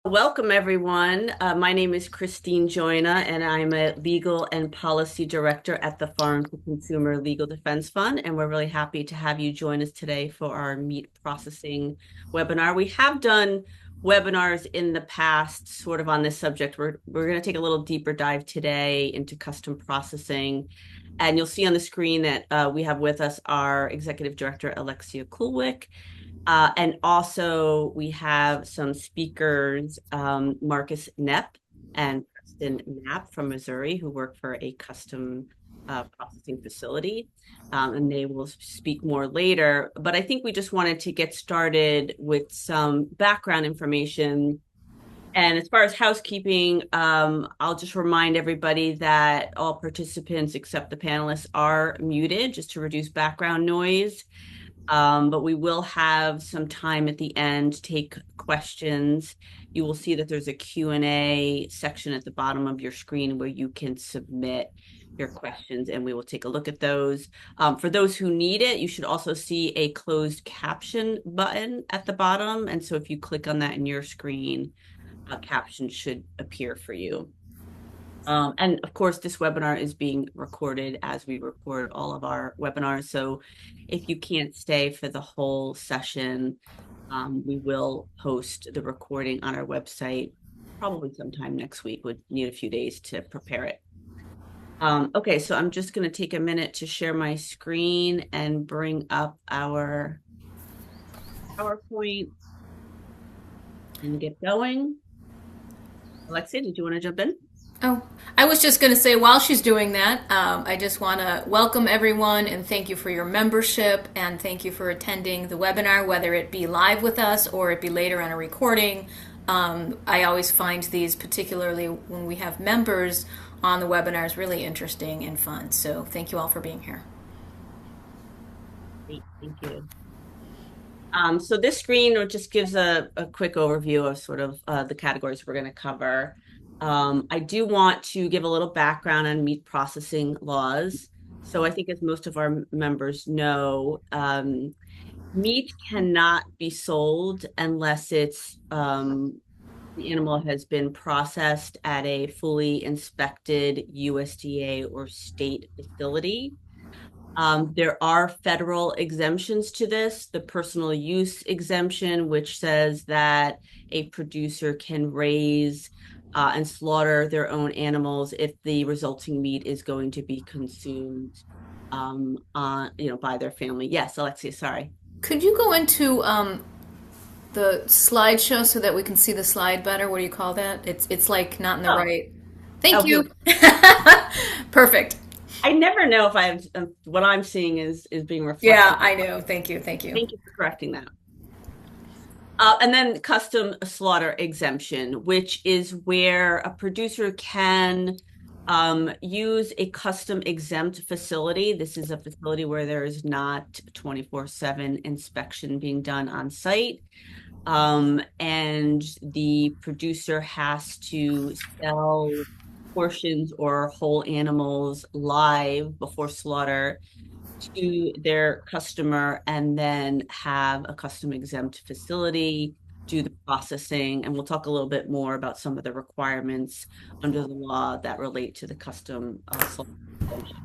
Welcome, everyone. My name is Christine Joyna, and I'm a legal and policy director at the Farm to Consumer Legal Defense Fund. And we're really happy to have you join us today for our meat processing webinar. We have done webinars in the past, sort of on this subject. We're going to take a little deeper dive today into custom processing. And you'll see on the screen that we have with us our executive director, Alexia Kulwick. And also we have some speakers, Marcus Knepp and Preston Knapp from Missouri, who work for a custom processing facility. And they will speak more later. But I think we just wanted to get started with some background information. And as far as housekeeping, I'll just remind everybody that all participants except the panelists are muted just to reduce background noise. But we will have some time at the end to take questions. You will see that there's a Q&A section at the bottom of your screen where you can submit your questions, and we will take a look at those. For those who need it, you should also see a closed caption button at the bottom. And so if you click on that in your screen, a caption should appear for you. And of course, this webinar is being recorded as we record all of our webinars. So if you can't stay for the whole session, we will post the recording on our website probably sometime next week. Would need a few days to prepare it. Okay, so I'm just going to take a minute to share my screen and bring up our PowerPoint and get going. Alexia, did you want to jump in? Oh, I was just going to say while she's doing that, I just want to welcome everyone and thank you for your membership and thank you for attending the webinar, whether it be live with us or it be later on a recording. I always find these, particularly when we have members on the webinars, really interesting and fun. So thank you all for being here. Great, thank you. So this screen just gives a quick overview of sort of the categories we're going to cover. I do want to give a little background on meat processing laws. So I think as most of our members know, meat cannot be sold unless the animal has been processed at a fully inspected USDA or state facility. There are federal exemptions to this. The personal use exemption, which says that a producer can raise and slaughter their own animals if the resulting meat is going to be consumed by their family. Yes, Alexia, sorry. Could you go into the slideshow so that we can see the slide better? What do you call that? It's like not in the Oh, right. Thank oh, you. good. Perfect. I never know if what I'm seeing is being Yeah, reflected. I know. Thank you. Thank you. Thank you for correcting that. And then custom slaughter exemption, which is where a producer can use a custom exempt facility. This is a facility where there is not 24/7 inspection being done on site. And the producer has to sell portions or whole animals live before slaughter to their customer and then have a custom exempt facility do the processing. And we'll talk a little bit more about some of the requirements under the law that relate to the custom exemption.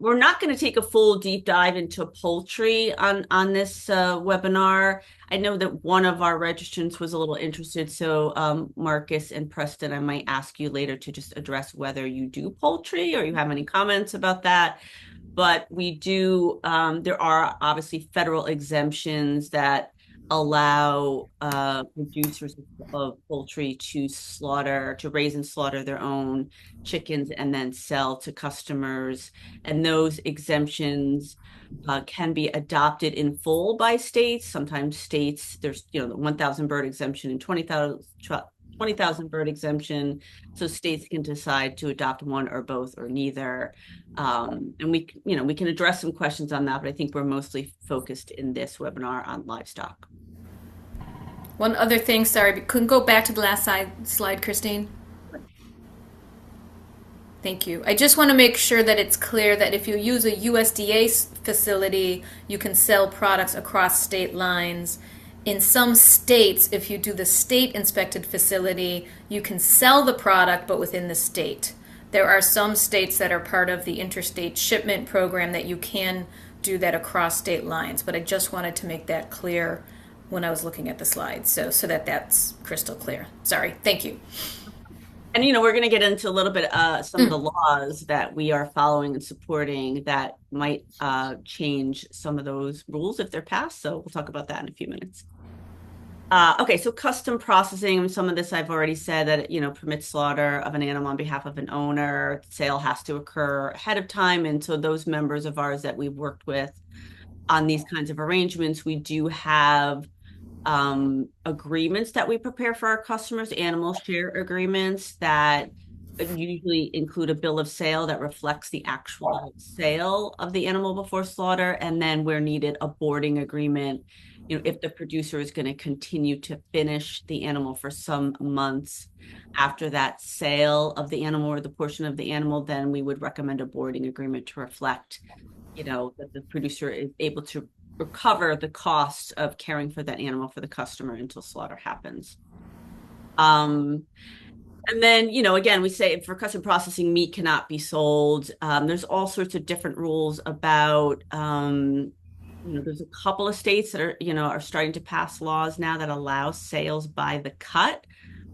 We're not going to take a full deep dive into poultry on this webinar. I know that one of our registrants was a little interested, so Marcus and Preston, I might ask you later to just address whether you do poultry or you have any comments about that. But we do, there are obviously federal exemptions that allow producers of poultry to raise and slaughter their own chickens and then sell to customers. And those exemptions can be adopted in full by states. Sometimes states, there's, the 1,000 bird exemption and 20,000 bird exemption. So states can decide to adopt one or both or neither. And we can address some questions on that, but I think we're mostly focused in this webinar on livestock. One other thing, sorry, but couldn't go back to the last slide, Christine. Thank you. I just want to make sure that it's clear that if you use a USDA facility, you can sell products across state lines. In some states, if you do the state inspected facility, you can sell the product but within the state. There are some states that are part of the interstate shipment program that you can do that across state lines, but I just wanted to make that clear when I was looking at the slides, so that that's crystal clear. Sorry, thank you. And we're going to get into a little bit some of the laws that we are following and supporting that might change some of those rules if they're passed. So we'll talk about that in a few minutes. Okay, so custom processing, some of this I've already said that, permits slaughter of an animal on behalf of an owner. Sale has to occur ahead of time. And so those members of ours that we've worked with on these kinds of arrangements, we do have agreements that we prepare for our customers, animal share agreements that usually include a bill of sale that reflects the actual sale of the animal before slaughter, and then where needed, a boarding agreement. If the producer is going to continue to finish the animal for some months after that sale of the animal or the portion of the animal, then we would recommend a boarding agreement to reflect, that the producer is able to recover the cost of caring for that animal for the customer until slaughter happens. And then, again, we say for custom processing, meat cannot be sold. There's all sorts of different rules about, there's a couple of states that are starting to pass laws now that allow sales by the cut.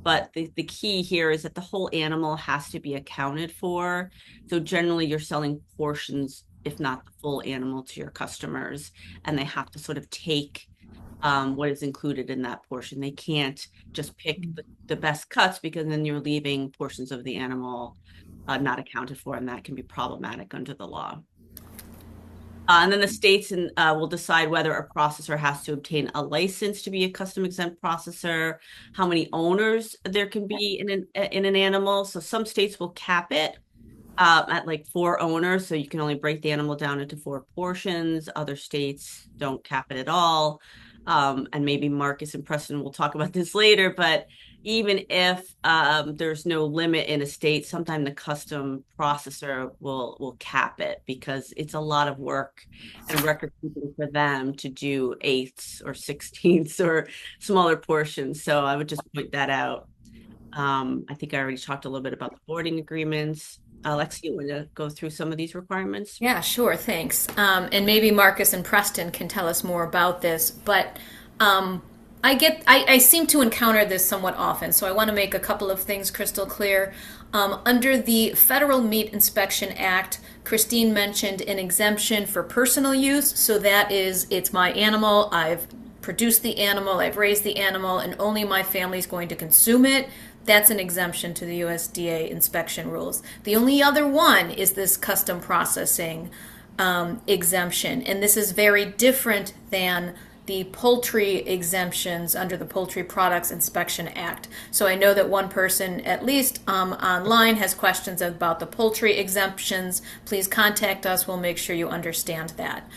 But the key here is that the whole animal has to be accounted for. So generally you're selling portions, if not the full animal, to your customers, and they have to sort of take what is included in that portion. They can't just pick the best cuts, because then you're leaving portions of the animal not accounted for, and that can be problematic under the law. And then the states will decide whether a processor has to obtain a license to be a custom exempt processor, how many owners there can be in an animal. So some states will cap it at like 4 owners, so you can only break the animal down into 4 portions. Other states don't cap it at all. And maybe Marcus and Preston will talk about this later, but even if there's no limit in a state, sometimes the custom processor will cap it, because it's a lot of work and record keeping for them to do 8ths or 16ths or smaller portions. So I would just point that out. I think I already talked a little bit about the boarding agreements. Lexi, you want to go through some of these requirements? Yeah, sure, thanks. And maybe Marcus and Preston can tell us more about this, but I seem to encounter this somewhat often, so I want to make a couple of things crystal clear. Under the Federal Meat Inspection Act, Christine mentioned an exemption for personal use, so that is, it's my animal, I've produced the animal, I've raised the animal, and only my family's going to consume it. That's an exemption to the USDA inspection rules. The only other one is this custom processing exemption, and this is very different than the poultry exemptions under the Poultry Products Inspection Act. So I know that one person, at least online, has questions about the poultry exemptions. Please contact us. We'll make sure you understand that.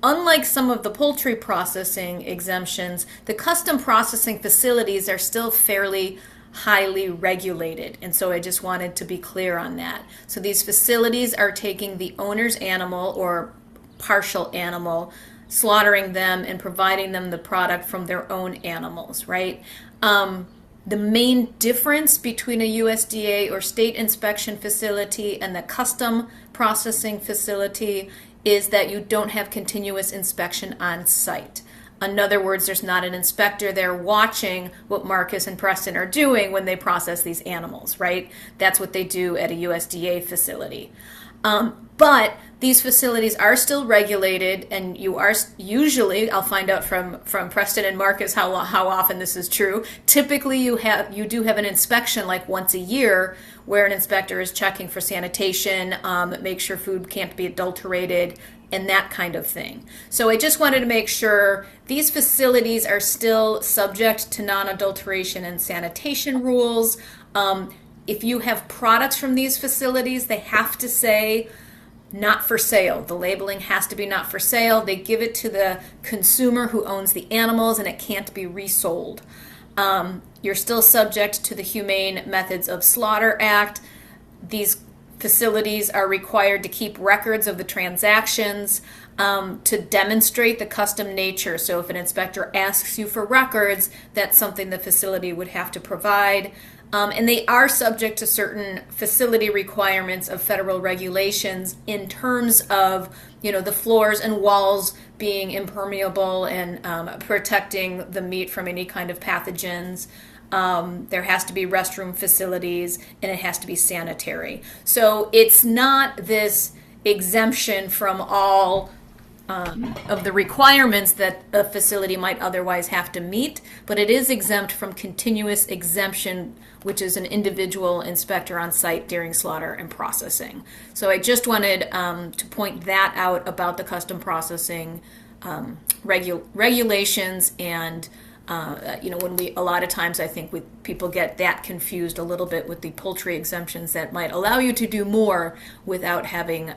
Unlike some of the poultry processing exemptions, the custom processing facilities are still fairly highly regulated. And so I just wanted to be clear on that. So these facilities are taking the owner's animal or partial animal, slaughtering them and providing them the product from their own animals, right? The main difference between a USDA or state inspection facility and the custom processing facility is that you don't have continuous inspection on site. In other words, there's not an inspector there watching what Marcus and Preston are doing when they process these animals, right? That's what they do at a USDA facility. But these facilities are still regulated, and you are usually, I'll find out from Preston and Marcus how often this is true. Typically, you do have an inspection like once a year, where an inspector is checking for sanitation, make sure food can't be adulterated, and that kind of thing. So I just wanted to make sure these facilities are still subject to non-adulteration and sanitation rules. If you have products from these facilities, they have to say not for sale. The labeling has to be not for sale. They give it to the consumer who owns the animals, and it can't be resold. You're still subject to the Humane Methods of Slaughter Act. These facilities are required to keep records of the transactions. to demonstrate the custom nature. So if an inspector asks you for records, that's something the facility would have to provide. And they are subject to certain facility requirements of federal regulations in terms of, the floors and walls being impermeable and protecting the meat from any kind of pathogens. There has to be restroom facilities, and it has to be sanitary. So it's not this exemption from all of the requirements that a facility might otherwise have to meet, but it is exempt from continuous exemption, which is an individual inspector on site during slaughter and processing. So I just wanted to point that out about the custom processing regulations. And when a lot of times I think people get that confused a little bit with the poultry exemptions that might allow you to do more without having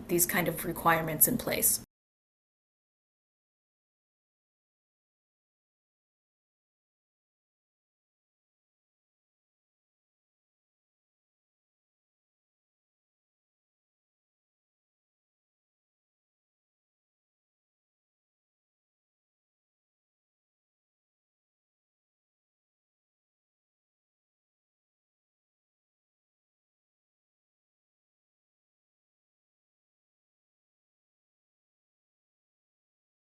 these kind of requirements in place.